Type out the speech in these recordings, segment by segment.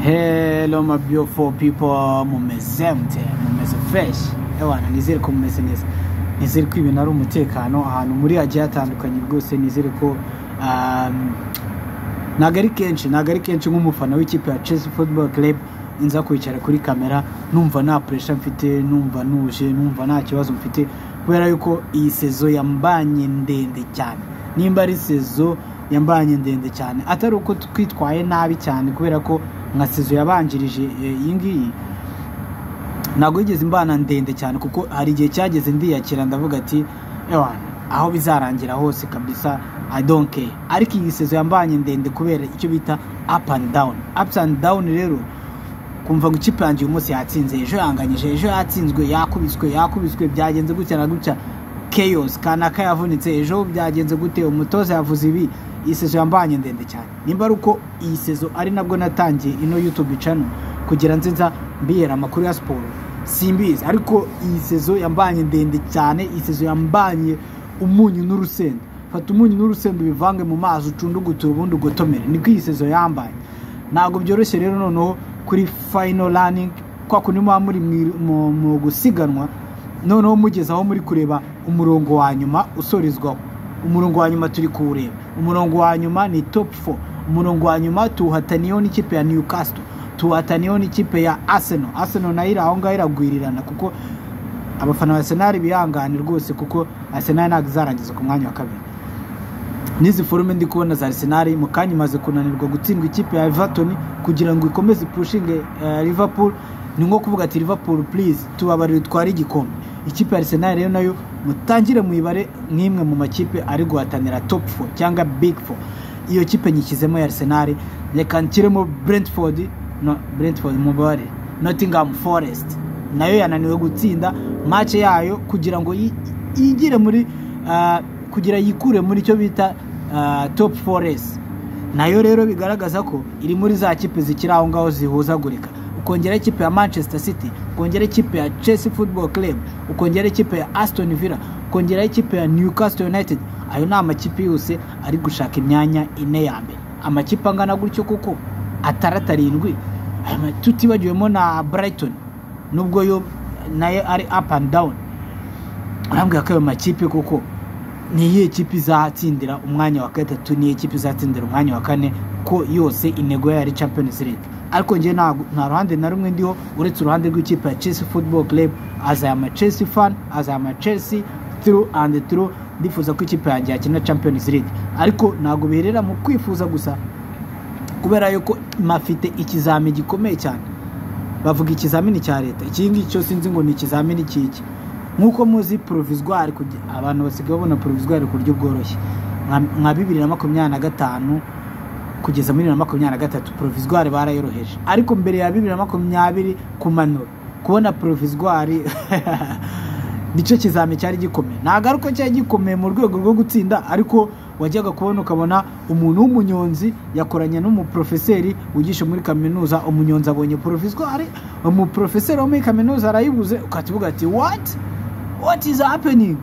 Hello my beautiful people, mumeze fresh. Ewana nizere ko mumeze neza. Nizere ko ibintu ari umutekano ahantu muri agiye atandukanye rwose. Nizere ko nagari kenshi nk'umufana w'ikipe ya Chelsea Football Club inza kwicara kuri kamera numva nta pressure mfite, numva nuje, numva nta kibazo mfite kubera yuko iyi sezo yambanye ndende cyane. Nimba ari sezo yambanye ndende cyane atari uko twitwaye nabi cyane kubera ko nka sezo yabanjirije iyi ngiyi nago yigeze imbana ndende cyane kuko hari igihe cyageze ndiyakira ndavuga ati ewana aho bizarangira hose kabisa I don't care. Ariko iyi sezo yambanye ndende kubera icyo bita ups and down rero kumva ngo ikipe yanjye umunsi yatsinze, ejo yanganyije, ejo yatsinzwe, yakubiswe byagenze gutya na gutya, chaos kanaka yavunitse, ejo byagenze gute, umutoza yavuze ibi. Iyi sezo yambanye ndende cyane. Nimba ruko iyi sezo ari nabwo natangiye ino YouTube channel kugira nziza mbiyera amakuru ya sport simbizi, ariko iyi sezo yambanye ndende cyane. Iyi sezo yambanye umunyu n'urusenda. Fata umunyu n'urusenda bivange mu mazi ucundugutura ubundi ugotomere. Niko iyi sezo yambanye. Nago byoroshye rero noneho kuri final running kwa kunima muri mu gusiganwa noneho mugeze aho muri kureba umurongo wa nyuma usorezwaho. Umurongo wa nyuma turi kuwureba. Umurongo wa nyuma ni top 4. Umurongo wa nyuma tuhataniyeho n'ikipe ya Newcastle, tuhataniyeho n'ikipe ya Arsenal nayo aho ngaho iragwirirana kuko abafana ba Arsenal bihangane rwose kuko Arsenal ntabwo izarangiza ku mwanya wa kabiri. Nizi forume ndi kubona za Arsenal mu kanya imaze kunanirwa gutsindwa ikipe ya Everton kugira ngo ikomeze pushing Liverpool. Ni nko kuvuga ati Liverpool please tubabarire twari igikombe. Ikipe ya Arsenal rero nayo mutangire muyibare nk'imwe mu makipe ari guhatanira top 4 cyangwa big 4. Iyo kipe nyikizemo ya Arsenal reka nkiremo Brentford mubare Nottingham Forest nayo yananiwe gutsinda match yayo kugira ngo yigire muri kugira yikure muri cyo bita top 4 nayo rero bigaragaza ko iri muri za kipe zikira aho ngaho zihuzagurika. Ukongera ikipe ya Manchester City, ukongera ikipe ya Chelsea Football Club, ukongera ikipe ya Aston Villa, ukongera ikipe ya Newcastle United. Ayo na amakipe yose ari gushaka imyanya ine ya mbere. Amakipe angana gutyo kuko ataratarindwi. Tutibagiwemo na Brighton nubwo yo naye ari up and down. Arambwa ko ayo makipe kuko ni iyihe kipe izatsindira umwanya wa gatatu, ni iyihe kipe izatsindira umwanya wa kane, ko yose intego ya Champions League. Ariko nje nta ruhande na rumwe ndiho uretse uruhande rw'ikipe ya Chelsea Football Club. As I am a Chelsea fan, as I am a Chelsea through and through, ndifuza ko ikipe yanjye yakina Champions League. Ariko nago berera mu kwifuza gusa kubera yuko mafite ikizami gikomeye cyane. Bavuga ikizamini cya leta. Ikingi cyo sinzi ngo ni ikizamini kiki. Nkuko muzi provisoire abantu basigaye babona provisoire ku buryo bworoshye nka 2025 kugeza muri 2023 provisoire barayoroheje, ariko mbere ya 2020 kumanura kubona provisoire nico kizame cyari gikomeye. Nagaruko cyari gikomeye mu rwego rwo gutsinda, ariko wajyaga kubona ukabona umuntu w'umunyonzi yakoranye n'umuprofeseri wigisha muri kaminuza. Umunyonzi abonye provisoire, umuprofeseri wo muri kaminuza arayibuze, ukativuga ati what is happening?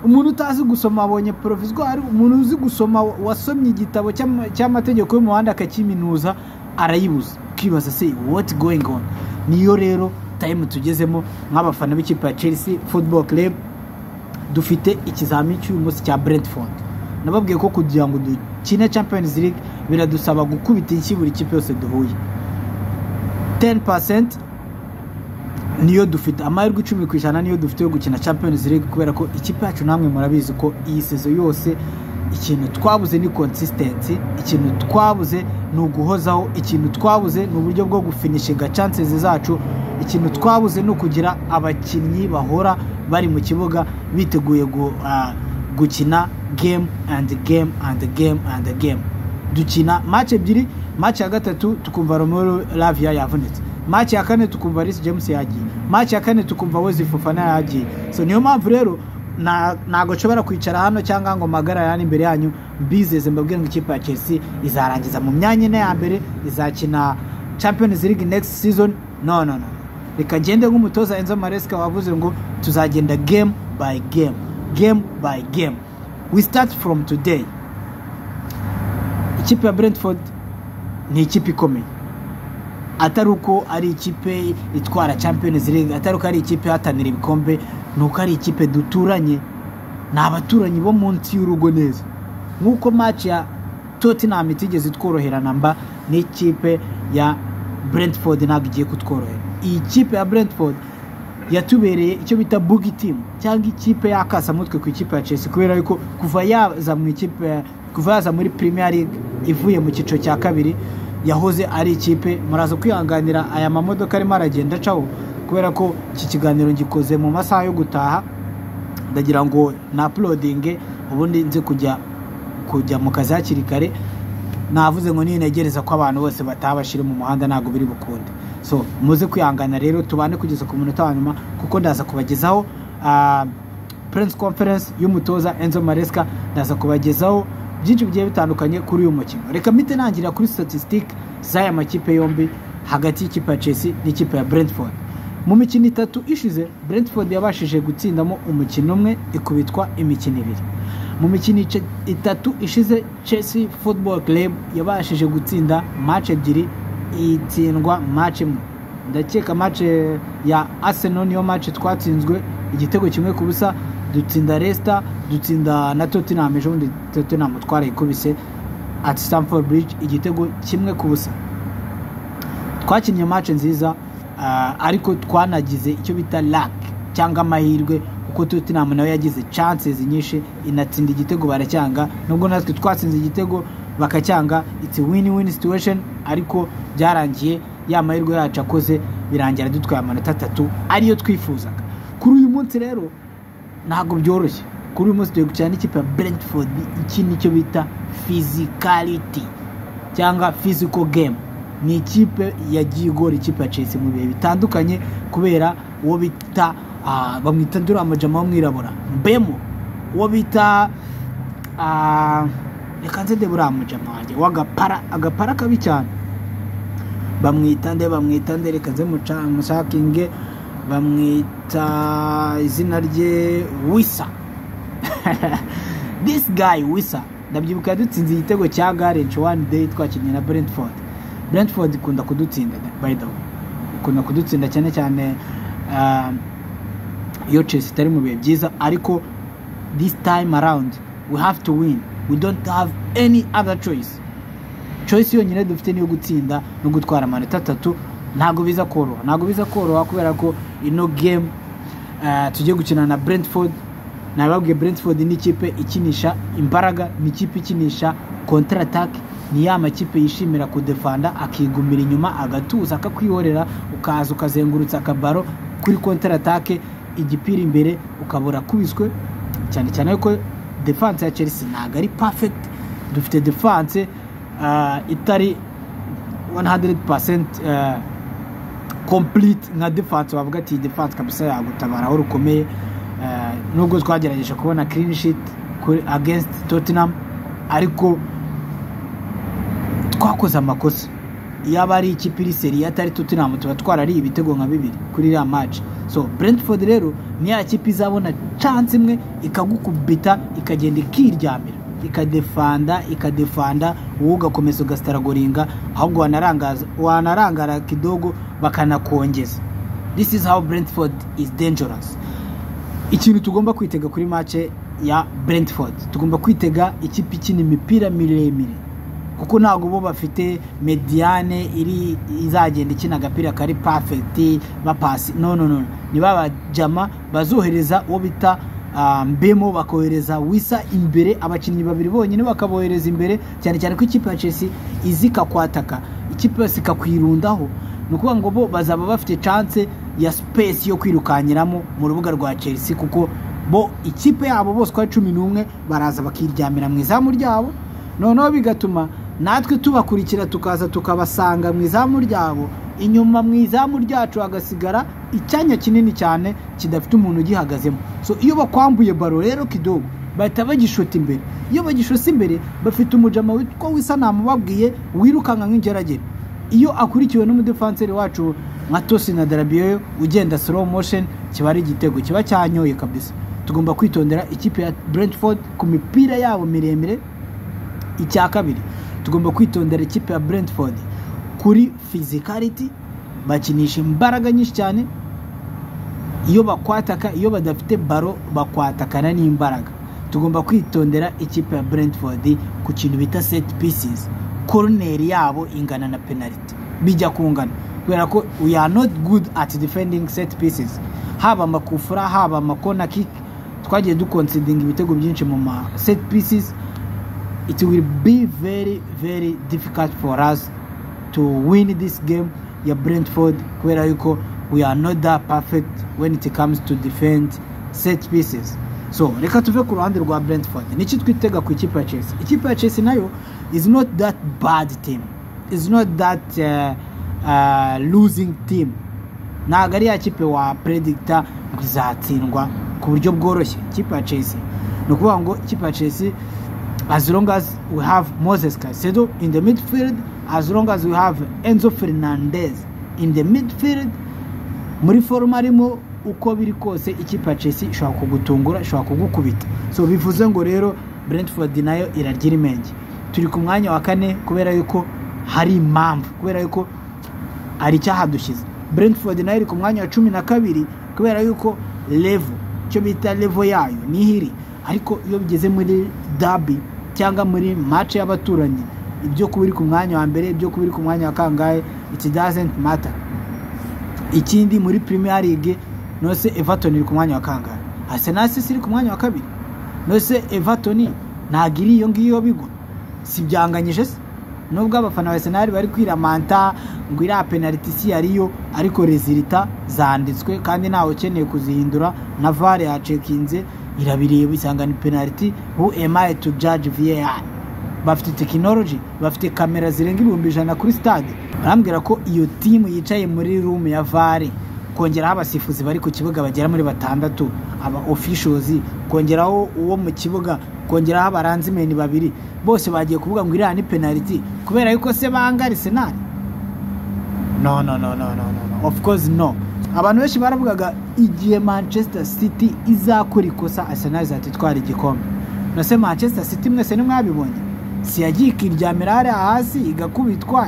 Umuntu utazi gusoma abonye provisoire, umuntu uzi gusoma wasomye igitabo cy'amategeko y'umuhanda akakiminuza arayibuza. Kibaza se what going on? Niyo rero time tugezemo nk'abafana b'ikipe ya Chelsea Football Club. Dufite ikizami cy'umunsi cya Brentford. Nababwiye ko kugira ngo dukine Champions League biradusaba gukubita inshyi buri kipe yose duhuye. 10% niyo dufite, amahirwe 10% niyo dufite yo gukina Champions League kubera ko ikipe yacu namwe murabizi ko iyi sezo yose ikintu twabuze ni consistency, ikintu twabuze ni uguhozaho, ikintu twabuze ni uburyo bwo gufinishinga chances zacu, ikintu twabuze no kugira abakinnyi bahora bari mu kibuga biteguye gukina game and game and game and game. Dukina match ebyiri, match ya gatatu tukumva Romelu Lavia yavunitse, match ya kane tukumva Reece James yagiye, match ya kane tukumva Wesley Fofana yagiye. So niyo mpamvu rero nago nshobora kwicara hano cyangwa ngo magara yani imbere yanyu bizeze mbabwira ngo ikipe ya Chelsea izarangiza mu myanya ine ya mbere, izakina Champions League next season. No. Reka ngende nk'umutoza Enzo Maresca wavuze ngo tuzagenda game by game. We start from today. Ikipe ya Brentford ni ikipe ikomeye. atari uko ari ikipe itwara Champions League, atari uko ari ikipe hatanira ibikombe, nuko ari ikipe duturanye, ni abaturanyi bo munsi y'urugo neza. Nk'uko match ya Tottenham itigeze tworoherana mba n'ikipe ya Brentford ntabwo igiye kutworohera. Iyi kipe ya Brentford yatubereye icyo bita boogie team, cyangwa ikipe yakasa mutwe ku ikipe ya Chelsea, kubera yuko kuva yaza muri Premier League ivuye mu cyiciro cya kabiri yahoze ari ikipe. Muraza kwihanganira aya mamodoka arimo aragenda acaho, kubera ko iki kiganiro ngikoze mu masaha yo gutaha, ndagira ngo na uploading ubundi nze kujya mu kazi hakiri kare. Navuze ngo ninegereza ko abantu bose batabashire mu muhanda ntago biri bukunde. So muze kwihangana rero, tubane kugeza ku munota wa nyuma, kuko ndaza kubagezaho press conference y'umutoza Enzo Maresca. Ndaza kubagezaho byinshi bigiye bitandukanye kuri uyu mukino. Reka mpite nangira kuri statistic z'aya makipe yombi hagati y'ikipe ya Chelsea n'ikipe ya Brentford. Mu mikino 3 ishize Brentford yabashije gutsindamo umukino umwe, ikubitwa imikino 2. Mu mikino 3 ishize Chelsea Football Club yabashije gutsinda match 2, itsindwa match 1. Ndakeka match ya Arsenal niyo match twatsinzwe igitego 1-0, dutsinda Leicester, dutsinda na Tottenham. Ejo bundi Tottenham twarayikubise at Stamford Bridge igitego 1-0. Twakinnye match nziza, ariko twanagize icyo bita luck cyangwa amahirwe, kuko Tottenham nayo yagize chances nyinshi inatsinda igitego baracyanga, nubwo natwe twatsinze igitego bakacyanga. It's a win-win situation, ariko byarangiye ya mahirwe yacu akoze, birangira dutwaye amanota 3 ariyo twifuzaga. Kuri uyu munsi rero ntago byoroshye. Kuri uyu munsi tugiye gukina n'ikipe ya Brentford, iki nicyo bita physicality cyangwa physical game. Ni ikipe yagiye igora ikipe ya Chelsea mu bihe bitandukanye, kubera uwo bita bamwita Duramajama w'umwirabura Mbemo, uwo bita reka nze Duramajama wanjye agapara kabi cyane, bamwita nde reka nze mushakinge, bamwita izina rye Wissa. This guy Wissa, ndabyibuka dutsinze igitego cya Gareth one day twakinnye na Brentford ikunda kudutsinda, by the way ikunda kudutsinda cyane cyane iyo Chelsea itari mu bihe byiza. Ariko this time around we have to win, we don't have any other choice yonyine dufite niyo gutsinda no gutwara amanota 3. ntago biza koroha kubera ko ino game tugiye gukina na Brentford. Nababwiye Brentford ni ikipe ikinisha imbaraga, ni ikipe ikinisha counter attack, ni ya makipe yishimira kudefanda, akigumira inyuma agatuza akakwihorera, ukaza ukazengurutsa akabaro kuri counter attack, igipira imbere ukabura kubiswe. Cyane cyane ko defense ya Chelsea ntago ari perfect, dufite defense itari 100% complete nka defense bavuga ati defense kabisa yagutabara aho rukomeye. Nubwo twagerageje kubona clean sheet against Tottenham, ariko twakoze amakosa. Yaba ari ikipe iri seri atari Tottenham tuba twarari ibitego nka 2 kuri ya match. So Brentford rero ni ya kipe izabona chance imwe ikagukubita, ikagenda ikiryamira, ikadefanda wowe ugakomeza ugasitaragoringa, ahubwo wanarangara kidogo bakanakongeza. This is how Brentford is dangerous. Ikintu tugomba kwitega kuri match ya Brentford, tugomba kwitega ikipe ikina imipira miremire, kuko ntago bo bafite mediane iri izagenda ikina agapira kari perfect bapasi. No, ni baba jama bazohereza uwo bita Mbemo, bakohereza Wissa imbere, abakinnyi babiri bonyine bakabohereza imbere, cyane cyane ko ikipe ya Chelsea izika kwataka, ikipe yose ikakwirundaho. Nukuvuga ngo bo bazaba bafite chance ya space yo kwirukanyiramo mu rubuga rwa Chelsea, kuko bo ikipe yabo bose kwa 11 baraza bakiryamira mu izamu ryabo. Noneho bigatuma natwe tubakurikira tukaza tukabasanga mu izamu ryabo, inyuma mu izamu ryacu agasigara icyanya kinini cyane kidafite umuntu ugihagazemo. So iyo bakwambuye baro rero kidogo bahita bagishota imbere. Iyo bagishose imbere bafite umujama witwa Wissa namubabwiye wirukanka nk'ingeragere. Iyo akurikiwe n'umudefenseur wacu nka Tosin Adarabioyo ugenda slow motion, kiba ari igitego, kiba cyanyoye kabisa. Tugomba kwitondera ikipe ya Brentford ku mipira yabo miremire. Icya kabiri tugomba kwitondera ikipe ya Brentford kuri physicality, bakinisha imbaraga nyinshi cyane. Iyo bakwataka, iyo badafite baro bakwatakana n'imbaraga. Tugomba kwitondera ikipe ya Brentford ku kintu bita set pieces. Corner yabo ingana na penalty, bijya kungana, kubera ko we are not good at defending set pieces. Haba makufura, haba makona kick, twagiye duconceding ibitego byinshi mu ma set pieces. It will be very very difficult for us to win this game ya Brentford, kubera yuko we are not that perfect when it comes to defend set pieces. So reka tuve ku ruhande rwa Brentford. Niki twitega ku ikipe ya Chelsea? Ikipe ya Chelsea nayo is not that bad team, is not that losing team. Ntabwo ari ya kipe wa predictor ngo izatsindwa ku buryo bworoshye. Ikipe ya Chelsea no kuvuga ngo ikipe ya Chelsea, as long as we have Moses Caicedo in the midfield, as long as we have Enzo Fernandez in the midfield, muri forma arimo, uko biri kose ikipe ya Chelsea ishobora kugutungura, ishobora kugukubita. So bivuze ngo rero Brentford nayo iragira imenge. Turi ku mwanya wa 4 kubera yuko hari impamvu, kubera yuko ari cyahadushyize. Brentford nayo iri ku mwanya wa 12 kubera yuko level, cyo bita level yayo ni hiri. Ariko iyo bigeze muri derby cyangwa muri match y'abaturanyi, ibyo kubiri ku mwanya wa mbere, ibyo kubiri ku mwanya wa kangahe, it doesn't matter. Ikindi muri Premier League, nose Everton iri ku mwanya wa kangahe, Arsenal iri ku mwanya wa 2. Nose Everton ntagiri iyo ngiyo bigo, si byanganyije se. Nubwo abafana ba Arsenal bari kwiramanta ngo ira penalty si yariyo, ariko resulta zanditswe kandi nawe ukeneye kuzihindura na VAR ya checkinze irabireba isanga ni penalty. Who am I to judge VAR? Bafite technology, bafite kamera zirenga 100 kuri stade. Barambwira ko iyo team yicaye muri room ya VAR, kongeraho abasifuzi bari ku kibuga bagera muri 6, aba officials, kongeraho uwo mu kibuga, kongeraho abaranzimeni 2, bose bagiye kuvuga ngo iriya ni penalty kubera yuko se banga Arsenal. No, of course no. Abantu benshi baravugaga igihe Manchester City izakora ikosa Arsenal izatitwara igikombe. Nose Manchester City mwese ni mwabibonye, si yagiye ikiryamira hasi igakubitwa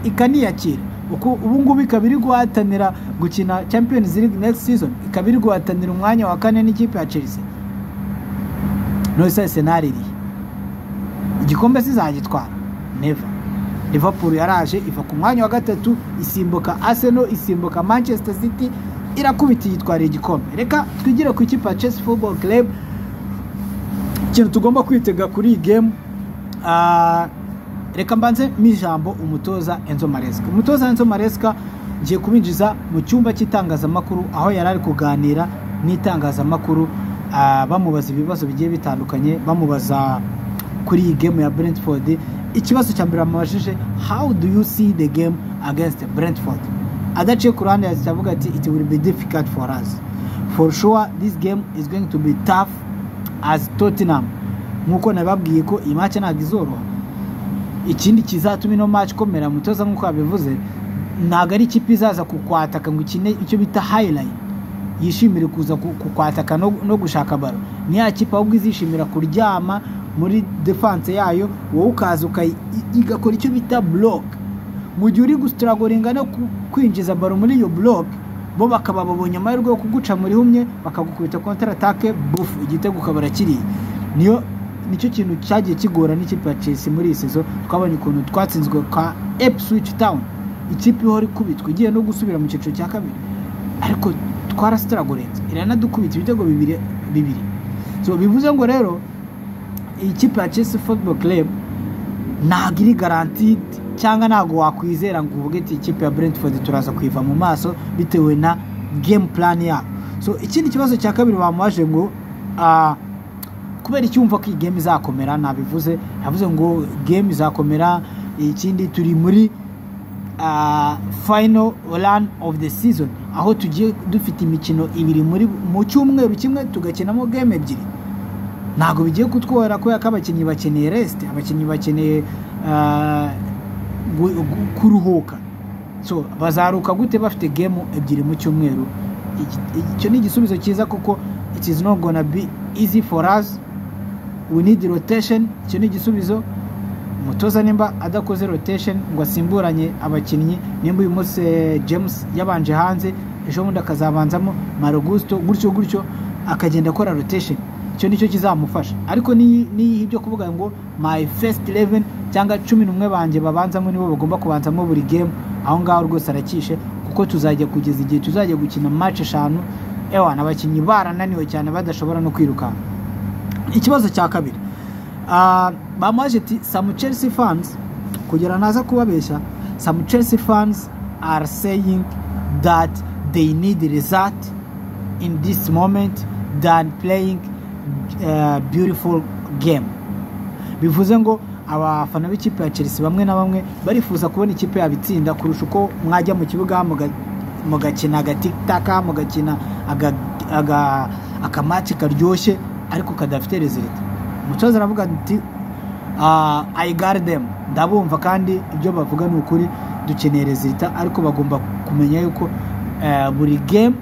ikaniyakira. Ubu ngubu ikabiri guhatanira gukina Champions League next season, ikabiri guhatanira umwanya wa 4 n'ikipe ya Chelsea. Nose Arsenal iri igikombe sizagitwara? Never. Liverpool yaraje iva ku mwanya wa 3 isimbuka Arsenal, isimbuka Manchester City, irakubita yitwara igikombe. Reka twigire ku ikipe ya Chelsea Football Club. Ikintu tugomba kwitega kuri iyi game, reka mbanze mijambo umutoza Enzo Maresca. Umutoza Enzo Maresca ngiye kubinjiza mu cyumba cy'itangazamakuru aho yarari kuganira n'itangazamakuru, bamubaza ibibazo bigiye bitandukanye, bamubaza kuri iyi game ya Brentford. Ikibazo cya mbere amubajije, how do you see the game against Brentford? Adaciye ku ruhande yavuga ati it will be difficult for us. For sure this game is going to be tough as Tottenham. Nkuko nababwiye ko iyi match ntabwo izoroha. Ikindi kizatuma ino match komera, mutoza nkuko abivuze, ntabwo ari ikipe izaza kukwataka ngo ikine icyo bita highlight, yishimire kuza kukwataka no gushaka baro. Ni ya kipe ahubwo izishimira kuryama muri defense yayo, wowe ukaza igakora icyo bita block. Mu gihe uri gustragoringa no kwinjiza baro muri iyo block, bo bakaba babonye amahirwe yo kuguca muri humye, bakagukubita counter attack, buff igitego kabara kiri. Nicyo kintu cyagiye kigora n'ikipe ya Chelsea muri season. Twabonye ukuntu twatsinzwe ka Ipswich Town, ikipe ihora ikubitwa igiye no gusubira mu cyiciro cya 2, ariko twarastragorinze iranadukubita ibitego 2. So bivuze ngo rero ikipe ya Chelsea Football Club ntabwo iri guaranteed, cyangwa ntabwo wakwizera ngo uvuge ati ikipe ya Brentford turaza kwiva mu maso bitewe na game plan yabo. So ikindi kibazo cya kabiri bamubaje ngo kubera icyumva ko iyi game izakomera, nabivuze yavuze ngo game izakomera. Ikindi turi muri final run of the season, aho tugiye dufite imikino 2 mu cyumweru kimwe tugakinamo game 2. Ntabwo bigiye kutwora ko abakinnyi bakeneye rest, abakinnyi bakeneye kuruhuka. So bazaruka gute bafite game 2 mu cyumweru? Icyo ni igisubizo cyiza kuko it is not gonna be easy for us. We need rotation. Icyo ni igisubizo. umutoza nimba adakoze rotation ngo asimburanye abakinnyi, nimba uyu munsi James yabanje hanze ejo bundi akazabanzamo Marogusto gutyo akagenda akora rotation, icyo nicyo kizamufasha. Ariko ni ibyo kuvuga ngo my first 11 cyangwa 11 banje babanzamo nibo bagomba kubanzamo buri game, aho ngaho rwose arakishe, kuko tuzajya kugeza igihe tuzajya gukina match 5 abakinnyi barananiwe cyane badashobora no kwiruka. Ikibazo cya kabiri, bamaje ati some Chelsea fans, kugira naza kubabeshya, some Chelsea fans are saying that they need result in this moment than playing beautiful game. Bivuze ngo abafana b'ikipe ya Chelsea bamwe na bamwe barifuza kubona ikipe yabitsinda kurusha uko mwajya mu kibuga mugakina agatikitaka, mugakina akamatch karyoshye ariko kadafite result. Umutoza aravuga ati I guard them, ndabumva kandi ibyo bavuga ni ukuri, dukeneye result, ariko bagomba kumenya yuko buri game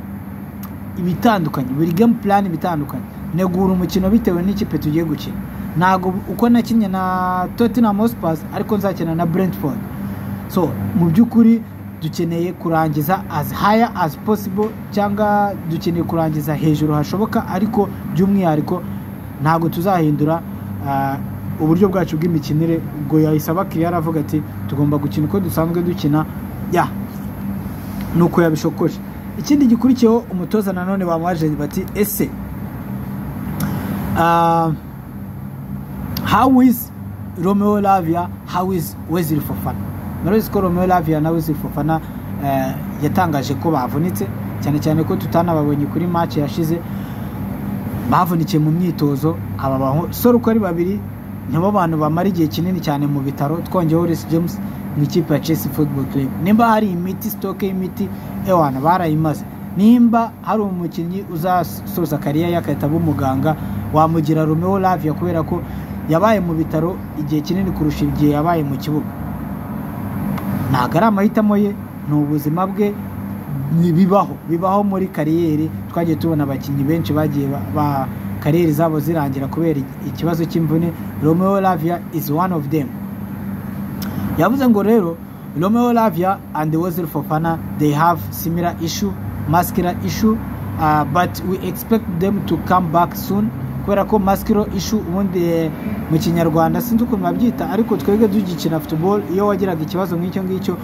ibitandukanye, buri game plan ibitandukanye, negura umukino bitewe n'ikipe tugiye gukina. Nago uko nakinnye na Tottenham Hotspur ariko nzakina na Brentford. So mu byukuri dukeneye kurangiza as higher as possible, cyangwa dukeneye kurangiza hejuru hashoboka, ariko by'umwihariko ntago tuzahindura uburyo bwacu bw'imikinire. Ubwo yahise Kylian aravuga ati tugomba gukina uko dusanzwe dukina, nuko yabishokoje. Ikindi gikurikiyeho, umutoza nanone bamwaje bati ese how is Romeo Lavia, how is Wesley Fofana? Murabizi ko Romeo Lavia na Wesley Fofana yatangaje ko bavunitse, cyane ko tutanababonye kuri match yashize, bavunikiye mu myitozo. Aba basore uko ari babiri nibo bantu bamara igihe kinini cyane mu bitaro, twongeyeho Reece James mu ikipe ya Chelsea Football Club. Nimba hari imiti, stock y'imiti barayimaze. Nimba hari umukinnyi uzasoza kariya yakahita umuganga, wamugira Romeo Lavia kubera ko yabaye mu bitaro igihe kinini kurusha igihe yabaye mu kibuga. Ntago ari amahitamo ye, ni ubuzima bwe, bibaho muri kariyeri. Twagiye tubona abakinnyi benshi bagiye kariyeri zabo zirangira kubera ikibazo cy'imvune. Romeo Lavia is one of them. Yavuze ngo rero Romeo Lavia and Wesley Fofana, they have similar issue, muscular issue, but we expect them to come back soon. Kubera ko muscular issue ubundi mu Kinyarwanda sinzi uko babyita, ariko twebwe dugikina football iyo wagiraga ikibazo nk'icyo ngicyo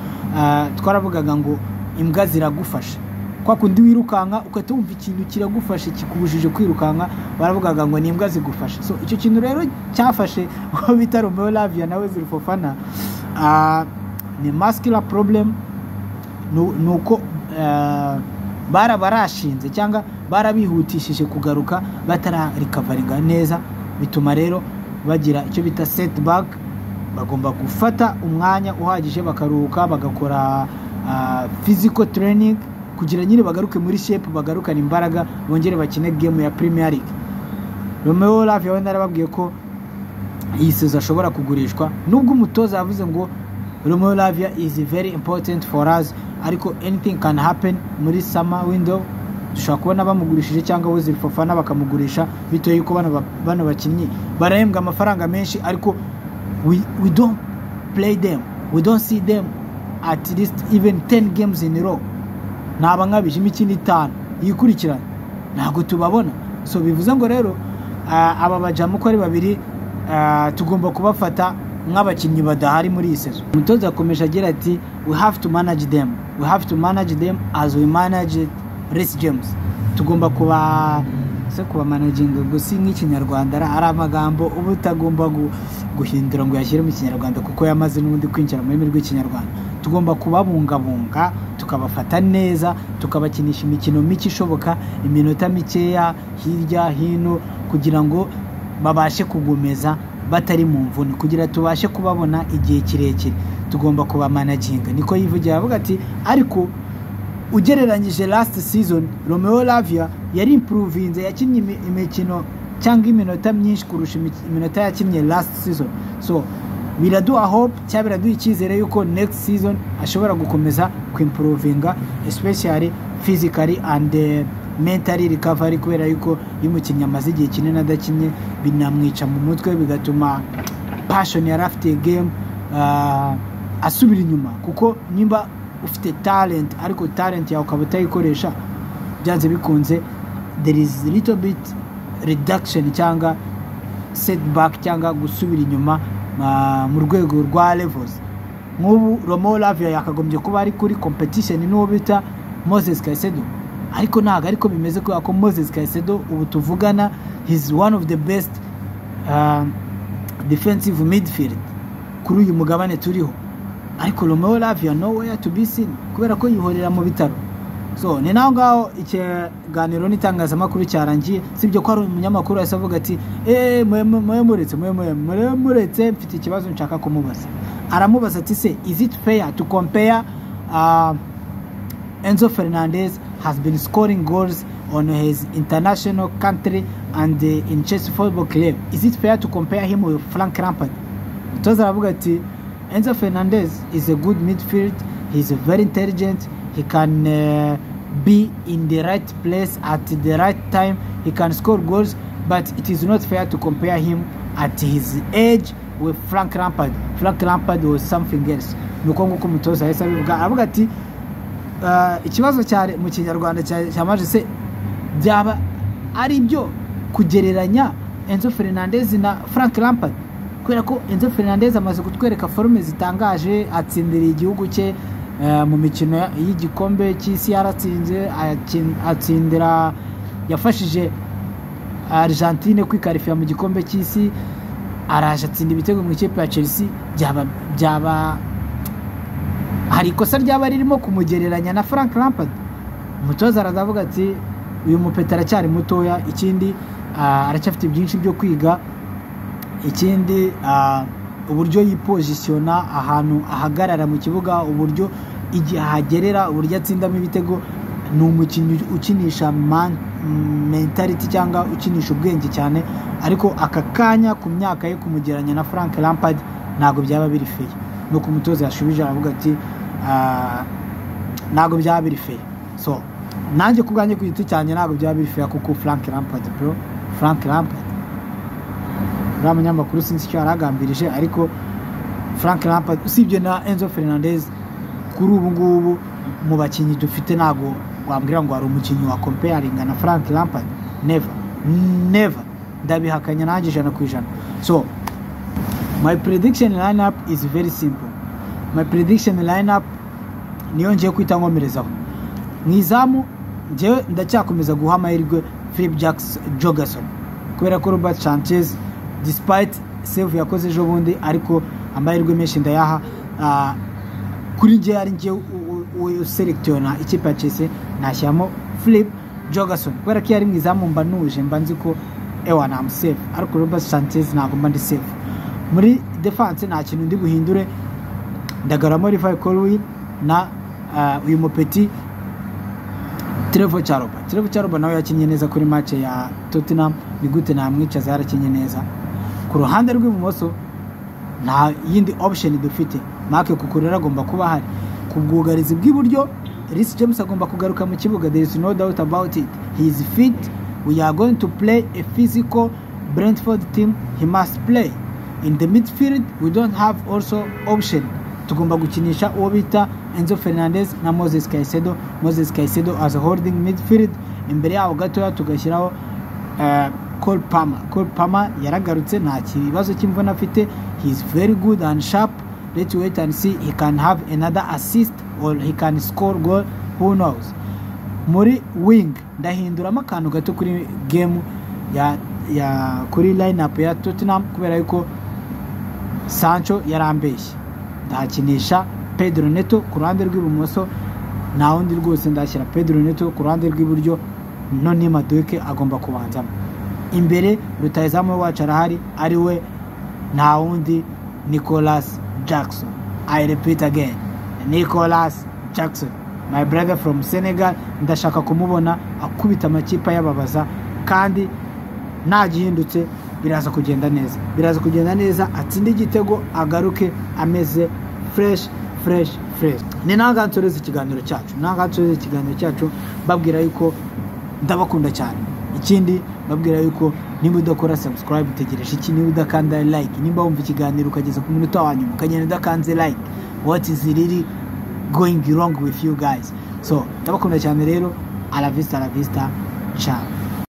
twaravugaga ngo imbwa ziragufasha. Kwa kundi wirukanka ukatumva ikintu kiragufashe kikubujije kwirukanka, baravugaga ngo ni imbwa zigufasha. So icyo kintu rero cyafashe aho bita Romeo Lavia na Wesley Fofana, ni muscular problem, nuko barashinze cyangwa barabihutishije kugaruka batararikavaringa neza, bituma rero bagira icyo bita setback. Bagomba gufata umwanya uhagije bakaruhuka, bagakora physical training kugira nyine bagaruke muri shape, bagarukana imbaraga, bongere bakine game ya Premier League. Romeo Lavia we narababwiye ko iyi season ashobora kugurishwa, nubwo umutoza yavuze ngo Romeo Lavia is very important for us, ariko anything can happen muri summer window. Dushobora kubona bamugurishije cyangwa Wesley Fofana bakamugurisha, bitoye yuko bano bakinnyi barahembwa amafaranga menshi, ariko we don't play them, we don't see them at least even 10 games in a row. Naba nkabije imikino 5 yikurikirana ntago tubabona. So bivuze ngo rero aba bajamu ko ari babiri tugomba kubafata nk'abakinnyi badahari muri iyi season. Umutoza akomeje agira ati we have to manage them as we manage Reece James. Tugomba kuba managing gusi nk'ikinyarwanda ari amagambo ubu utagomba guhindura ngo yashyire mu kinyarwanda kuko yamaze n'ubundi kwinjira mu rurimi rw'ikinyarwanda. Tugomba kubabungabunga, tukabafata neza, tukabakinisha imikino mike ishoboka, iminota mikeya hirya hino, kugira ngo babashe kugumeza batari mu mvune, kugira tubashe kubabona igihe kirekire. Tugomba kuba managing, niko yivugira. Avuga ati ariko ugereranyije last season Romeo Lavia yari improvinze, yakinnye imikino cyangwa iminota myinshi kurusha iminota yakinnye last season. So biraduha hope cyangwa biraduha icyizere yuko next season ashobora gukomeza kwimprovinga, especially physically and mentally recovery, kubera yuko y'umukinnyi amaze igihe kinini adakinnye binamwica mu mutwe, bigatuma passion yari afite game asubira inyuma, kuko nimba ufite talent ariko talent yawe ukaba utayikoresha byanze bikunze there is little bit reduction cyangwa setback cyangwa gusubira inyuma mu rwego rwa levels. Nk'ubu Romeo Lavia yakagombye kuba ari kuri competition n'uwo bita Moses Caicedo, ariko ntago ariko bimeze ko Moses Caicedo ubu tuvugana he's one of the best defensive midfield kuri uyu mugabane turiho, ariko Romeo Lavia nowhere to be seen kubera ko yihorera mu bitaro. So ni naho ngaho ikiganiro n'itangazamakuru cyarangiye, sibyo ko ari umunyamakuru yase avuga ati muretse mfite ikibazo nshaka kumubaza. Aramubaza ati se is it fair to compare Enzo Fernandez has been scoring goals on his international country and in Chelsea Football Club, is it fair to compare him with Frank Lampard? Mutoza aravuga ati Enzo Fernandez is a good midfield, he's very intelligent, he can be in the right place at the right time, he can score goals, but it is not fair to compare him at his age with Frank Lampard. Frank Lampard was something else. Nuko nguko mutoza yesa bivuga, aravuga ati ikibazo cyari mu Kinyarwanda cyamaje se byaba ari byo kugereranya Enzo Fernandez na Frank Lampard, kubera ko Enzo Fernandez amaze kutwereka forume zitangaje, atsindira igihugu cye mu mikino y'igikombe cy'isi, yaratsinze atsindira, yafashije Argentine kwikarifiya mu gikombe cy'isi, araje atsinda ibitego mu ikipe ya Chelsea. byaba hari ikosa ryaba ririmo kumugereranya na Frank Lampard. Umutoza aravuga ati uyu mupeta aracyari mutoya, ikindi aracyafite byinshi byo kwiga, ikindi uburyo yipositiona ahantu ahagarara mu kibuga, uburyo igihe ahagerera, uburyo atsindamo ibitego, ni umukinnyi ukinisha mentality cyangwa ukinisha ubwenge cyane, ariko aka kanya ku myaka ye kumugeranya na Frank Lampard ntago byaba biri fair. Nuko umutoza yashubije aravuga ati ntago byaba biri fair. So nanjye kubwanye ku giti cyane ntago byaba biri fair, kuko Frank Lampard umunyamakuru sinzi icyo yaragambirije, ariko Frank Lampard usibye na Enzo Fernandez kuri ubu ngubu mu bakinnyi dufite ntago wambwira ngo hari umukinnyi wa comparing na Frank Lampard. Never ndabihakanya nanjye 100%. So my prediction lineup is very simple. My prediction lineup niyo ngiye kwita nkomerezaho. Mwizamu njewe ndacyakomeza guha amahirwe Philip Jorgensen, kubera ko Robert Sanchez despite save yakoze ejo bundi, ariko amahirwe menshi ndayaha kuri nje ari nje selectiona ikipe ya Chelsea, nashyamo Philip Jorgensen kubera ko yari mwizamu mbanuje mbanzi ko na am safe, ariko Robert Sanchez ntago mba ndi safe. Muri defense nta kintu ndi buhindure, ndagaramo Levi Colwill na uyu mupeti Trevoh Chalobah nawe yakinye neza kuri match ya Tottenham, ni gute namwicaza yarakinye neza. Ku ruhande rw'ibumoso nta yindi option dufite, Marc Cucurella agomba kuba hari. Ku bwugarizi bw'iburyo Reece James agomba kugaruka mu kibuga, there is no doubt about it, he is fit. We are going to play a physical Brentford team, he must play. In the midfield we don't have also option, tugomba gukinisha uwo bita Enzo Fernandez na Moses Caicedo as a holding midfield. Imbere yaho gatoya tugashyiraho Cole Palmer yaragarutse, nta kibazo cy'imvune afite, he is very good and sharp. Let's wait and see, he can have another assist or he can score goal, who knows. Muri wing ndahinduramo akantu gato kuri game ya kuri lineup ya Tottenham, kubera yuko Sancho yarambeshye, ndahakinisha Pedro Neto ku ruhande rw'ibumoso, nta wundi rwose ndashyira Pedro Neto ku ruhande rw'iburyo, none Madueke agomba kubanzamo. Imbere rutayizamu wacu arahari, ari we nta wundi Nicolas Jackson. I repeat again, Nicolas Jackson, my brother from Senegal. Ndashaka kumubona akubita amakipe yababaza, kandi nta gihindutse, biraza kugenda neza, atsinde igitego, agaruke ameze fresh. Ni ntangansoreza ikiganiro cyacu, babwira yuko ndabakunda cyane. ikindi babwira yuko niba udakora subscribe utegereje iki, niba udakanda like, niba wumva ikiganiro ukageza ku minota wa nyuma ukagenda udakanze like, what is really going wrong with you guys? So ndabakunda cyane rero, a la vista ciao.